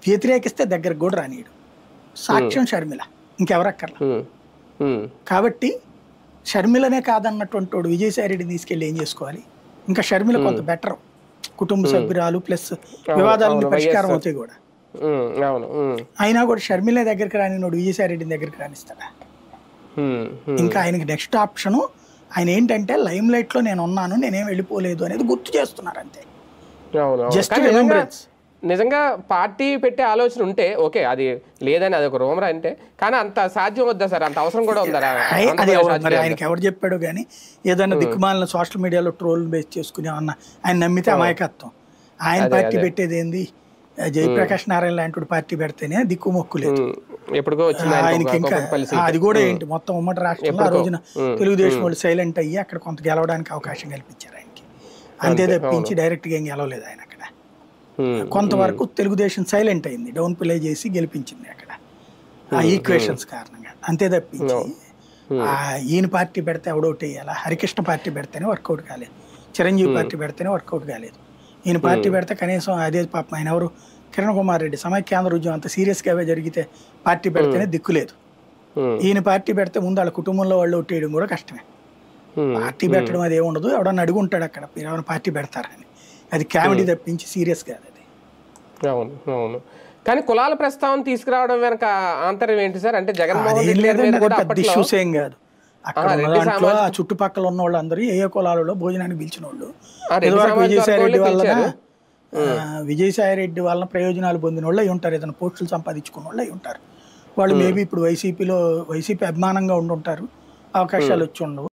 వ్యతిరేకిస్తే దగ్గరకు కూడా రానియడు. సాక్ష్యం షర్మిల, ఇంకెవరక్కర్లా. కాబట్టి షర్మిలనే కాదన్నటువంటి వాడు విజయసాయి రెడ్డిని తీసుకెళ్ళి ఏం చేసుకోవాలి? ఇంకా షర్మిల కొంత బెటర్, కుటుంబ సభ్యురాలు ప్లస్ వివాదాలన్నీ పరిష్కారం అవుతాయి కూడా. అయినా కూడా షర్మిల దగ్గరికి రానివాడు విజయసాయి రెడ్డిని దగ్గరికి రానిస్తాడా? ఇంకా ఆయనకి నెక్స్ట్ ఆప్షను ఆయన ఏంటంటే లైమ్ లైట్ లో నేను ఉన్నాను, నేనేం వెళ్ళిపోలేదు అనేది గుర్తు చేస్తున్నారు అంతే. Just remembrance. నిజంగా పార్టీ పెట్టే ఆలోచన ఉంటే ఓకే, అది లేదని అది ఒక రూమర్ అంటే, కానీ అంత సాధ్యం వద్దా సార్? అంత అవసరం కూడా ఉందా? అది ఆయనకి ఎవరు చెప్పాడు కానీ ఏదైనా దిక్కుమాలిన సోషల్ మీడియాలో ట్రోల్ బేస్ చేసుకుని అన్న ఆయన నమ్మితే అమాయకత్వం. ఆయన పార్టీ పెట్టేది ఏంది? జయప్రకాష్ నారాయణ లాంటి పార్టీ పెడితేనే దిక్కు మొక్కు లేదు ఆయనకి. ఇంకా అది కూడా ఏంటి, మొత్తం ఉమ్మడి రాష్ట్రంలో ఆ రోజున తెలుగుదేశం వాళ్ళు సైలెంట్ అయ్యి అక్కడ కొంత గెలవడానికి అవకాశం కల్పించారు ఆయనకి. అంతే తప్పించి డైరెక్ట్ గా ఏం గెలవలేదు ఆయన అక్కడ. కొంతవరకు తెలుగుదేశం సైలెంట్ అయింది, డౌన్ ప్లే చేసి గెలిపించింది అక్కడ ఆ ఈక్వేషన్స్ కారణంగా. అంతే తప్పించి ఈయన పార్టీ పెడితే ఎవడోట్ వేయాలా? హరికృష్ణ పార్టీ పెడితేనే వర్కౌట్ కాలేదు, చిరంజీవి పార్టీ పెడితేనే వర్కౌట్ కాలేదు. ఈయన పార్టీ పెడితే కనీసం అదే పాపం ఆయన ఎవరు కిరణ్ కుమార్ రెడ్డి సమైక్యాంధ్ర ఉద్యమం అంత సీరియస్గా జరిగితే పార్టీ పెడితేనే దిక్కులేదు. ఈయన పార్టీ పెడితే ముందు వాళ్ళ కుటుంబంలో వాళ్ళు ఒట్టేయడం కూడా కష్టమే. పార్టీ పెట్టడం అది ఏముండదు, ఎవడన్నా అడుగుంటాడు అక్కడ మీరు ఏమైనా పార్టీ పెడతారని. అది కామెడీ తప్పించి సీరియస్ కాదు అది. అవును అవును. కానీ కులాల ప్రస్తావన తీసుకురావడం వెనక ఆంతర్యం ఏంటి సార్? అంటే జగన్మోహన్ రెడ్డి ఇష్యూస్ ఏం కాదు. అక్కడ దాంట్లో ఆ చుట్టుపక్కల ఉన్న వాళ్ళు అందరూ ఏ కులాలలో భోజనానికి పిలిచిన వాళ్ళు, విజయసాయి రెడ్డి వల్ల విజయసాయి రెడ్డి వలన ప్రయోజనాలు పొందిన వాళ్ళు అయి ఉంటారు, ఏదైనా పోస్టులు సంపాదించుకున్న వాళ్ళు అయి ఉంటారు. వాళ్ళు మేబీ ఇప్పుడు వైసీపీ అభిమానంగా ఉండి ఉంటారు, అవకాశాలు వచ్చి ఉండవు.